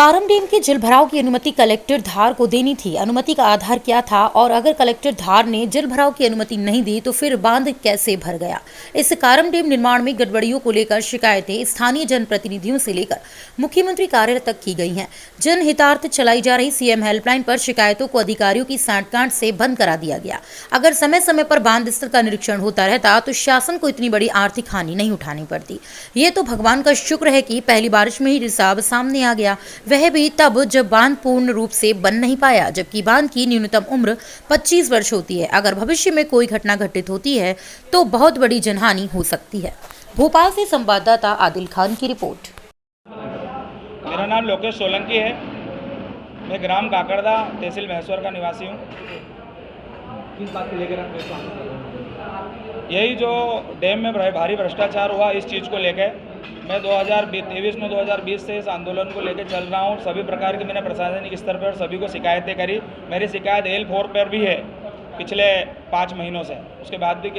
कारम डैम के जलभराव की अनुमति कलेक्टर धार को देनी थी। अनुमति का आधार क्या था और अगर कलेक्टर धार ने जलभराव की अनुमति नहीं दी तो फिर बांध कैसे भर गया। इस कारम डैम निर्माण में गड़बड़ियों को लेकर शिकायतें स्थानीय जनप्रतिनिधियों से लेकर मुख्यमंत्री कार्यालय तक की गई हैं। जनहितार्थ चलाई जा रही सीएम हेल्पलाइन पर शिकायतों को अधिकारियों की सांठगांठ से बंद करा दिया गया। अगर समय समय पर बांध स्थल का निरीक्षण होता रहता तो शासन को इतनी बड़ी आर्थिक हानि नहीं उठानी पड़ती। ये तो भगवान का शुक्र है कि पहली बारिश में ही रिसाव सामने आ गया, वह भी तब जब बांध पूर्ण रूप से बन नहीं पाया, जबकि बांध की न्यूनतम उम्र 25 वर्ष होती है। अगर भविष्य में कोई घटना घटित होती है तो बहुत बड़ी जनहानि हो सकती है। भोपाल से संवाददाता आदिल खान की रिपोर्ट। मेरा नाम लोकेश सोलंकी है। मैं ग्राम काकड़दा तहसील महेश्वर का निवासी हूँ। किस बात को लेकर यही जो डैम में भारी भ्रष्टाचार हुआ, इस चीज़ को लेकर मैं 2023 से इस आंदोलन को लेकर चल रहा हूँ। सभी प्रकार की मैंने प्रशासनिक स्तर पर सभी को शिकायतें करी। मेरी शिकायत L4 पर भी है पिछले 5 महीनों से। उसके बाद भी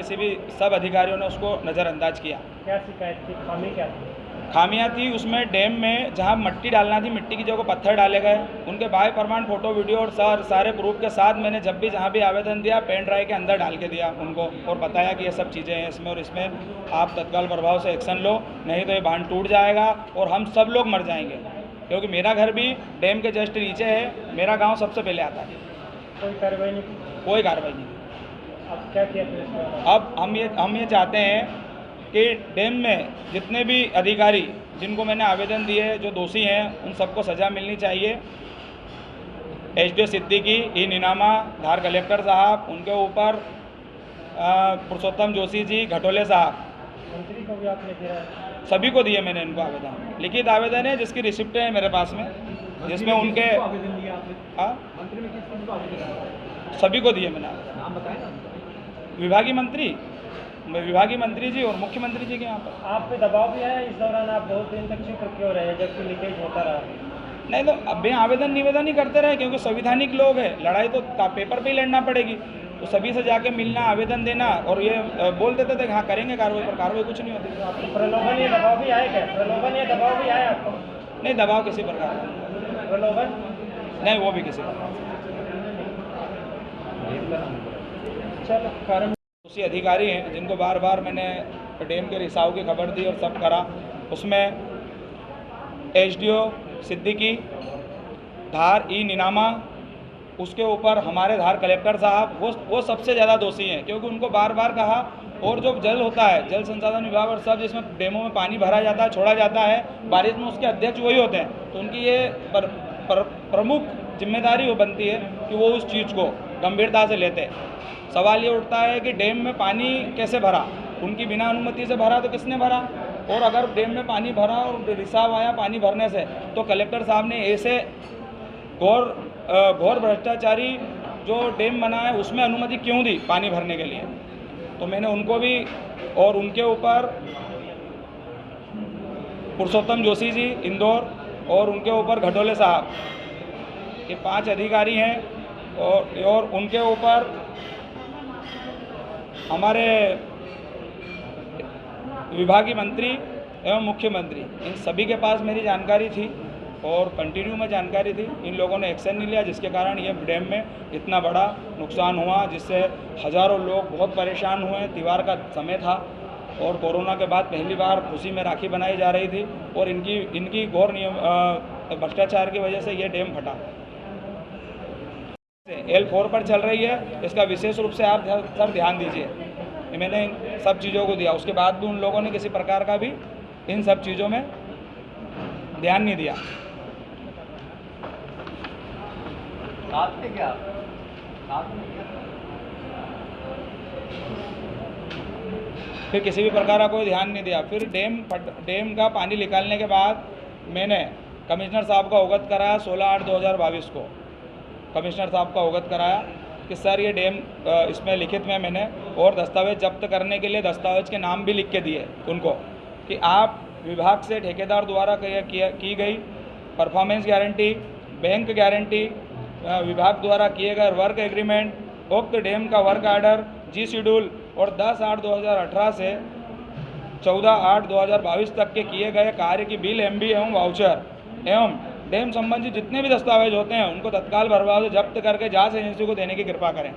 सब अधिकारियों ने उसको नज़रअंदाज किया। क्या शिकायत थी? खामी क्या थी? खामियां थी उसमें, डैम में जहां मिट्टी डालना थी, मिट्टी की जगह पत्थर डाले गए। उनके बाय प्रमाण फोटो वीडियो और सारे प्रूफ के साथ मैंने जब भी जहां भी आवेदन दिया पेन ड्राइव के अंदर डाल के दिया उनको, और बताया कि ये सब चीज़ें हैं इसमें, और इसमें आप तत्काल प्रभाव से एक्शन लो, नहीं तो ये बांध टूट जाएगा और हम सब लोग मर जाएंगे। क्योंकि मेरा घर भी डैम के जस्ट नीचे है, मेरा गाँव सबसे पहले आता है। कोई कार्रवाई नहीं? कोई कार्रवाई नहीं। अब क्या किया? अब हम ये चाहते हैं कि डैम में जितने भी अधिकारी जिनको मैंने आवेदन दिए, जो दोषी हैं, उन सबको सज़ा मिलनी चाहिए। एसडीओ सिद्दीकी, ई नीनामा, धार कलेक्टर साहब, उनके ऊपर पुरुषोत्तम जोशी जी, घटोले साहब, मंत्री को भी आपने दिया? सभी को दिए मैंने इनको आवेदन। लिखित आवेदन है जिसकी रिसिप्टें हैं मेरे पास में, जिसमें उनके आवेदन दिया आपने? मंत्री में किस को आवेदन दिया? सभी को दिए मैंने। नाम बताएं ना। विभागीय मंत्री जी और मुख्यमंत्री जी के यहाँ पर। आप पे दबाव भी है इस दौरान? आप बहुत दिन तक चुप क्यों रहे जबकि लीकेज होता रहा? नहीं तो अब आवेदन निवेदन ही करते रहे, क्योंकि संवैधानिक लोग हैं। लड़ाई तो पेपर पे ही लड़ना पड़ेगी, तो सभी से जाके मिलना, आवेदन देना, और ये बोल देते थे कि हाँ करेंगे कार्रवाई, पर कार्रवाई कुछ नहीं होती। आपको प्रलोभन या दबाव भी आया क्या? प्रलोभन या दबाव भी आया आपको? नहीं, दबाव किसी प्रकार का। प्रलोभन नहीं, वो भी किसी प्रकार चलो। उसी अधिकारी हैं जिनको बार बार मैंने डैम के रिसाव की खबर दी और सब करा। उसमें एसडीओ सिद्दीकी, धार ई नीनामा, उसके ऊपर हमारे धार कलेक्टर साहब, वो सबसे ज़्यादा दोषी हैं, क्योंकि उनको बार बार कहा। और जो जल होता है, जल संसाधन विभाग और सब, जिसमें डैमों में पानी भरा जाता है, छोड़ा जाता है, बारिश में उसके अध्यक्ष वही होते हैं, तो उनकी ये प्रमुख जिम्मेदारी वो बनती है कि वो उस चीज़ को गंभीरता से लेते हैं। सवाल ये उठता है कि डैम में पानी कैसे भरा? उनकी बिना अनुमति से भरा तो किसने भरा? और अगर डैम में पानी भरा और रिसाव आया पानी भरने से, तो कलेक्टर साहब ने ऐसे घोर भ्रष्टाचारी जो डैम बना है उसमें अनुमति क्यों दी पानी भरने के लिए? तो मैंने उनको भी, और उनके ऊपर पुरुषोत्तम जोशी जी इंदौर, और उनके ऊपर घटोले साहब, ये 5 अधिकारी हैं, और उनके ऊपर हमारे विभागीय मंत्री एवं मुख्यमंत्री, इन सभी के पास मेरी जानकारी थी और कंटिन्यू में जानकारी थी। इन लोगों ने एक्शन नहीं लिया, जिसके कारण ये डैम में इतना बड़ा नुकसान हुआ, जिससे हज़ारों लोग बहुत परेशान हुए। त्योहार का समय था और कोरोना के बाद पहली बार खुशी में राखी बनाई जा रही थी, और इनकी घोर भ्रष्टाचार की वजह से ये डैम फटा। L4 पर चल रही है, इसका विशेष रूप से आप सर ध्यान दीजिए। मैंने इन सब चीज़ों को दिया, उसके बाद भी उन लोगों ने किसी प्रकार का भी इन सब चीज़ों में ध्यान नहीं दिया। फिर किसी भी प्रकार का कोई ध्यान नहीं दिया। फिर डैम का पानी निकालने के बाद मैंने कमिश्नर साहब को अवगत कराया 16/8/2022 को। कमिश्नर साहब को अवगत कराया कि सर ये डैम, इसमें लिखित में मैंने और दस्तावेज जब्त करने के लिए दस्तावेज के नाम भी लिख के दिए उनको, कि आप विभाग से ठेकेदार द्वारा की गई परफॉर्मेंस गारंटी, बैंक गारंटी, विभाग द्वारा किए गए वर्क एग्रीमेंट, उक्त डैम का वर्क आर्डर, जी शेड्यूल और 10/8/2018 से 14/8/2022 तक के किए गए कार्य की बिल, MB एवं वाउचर एवं डैम संबंधी जितने भी दस्तावेज होते हैं उनको तत्काल प्रभाव से जब्त करके जांच एजेंसी को देने की कृपा करें।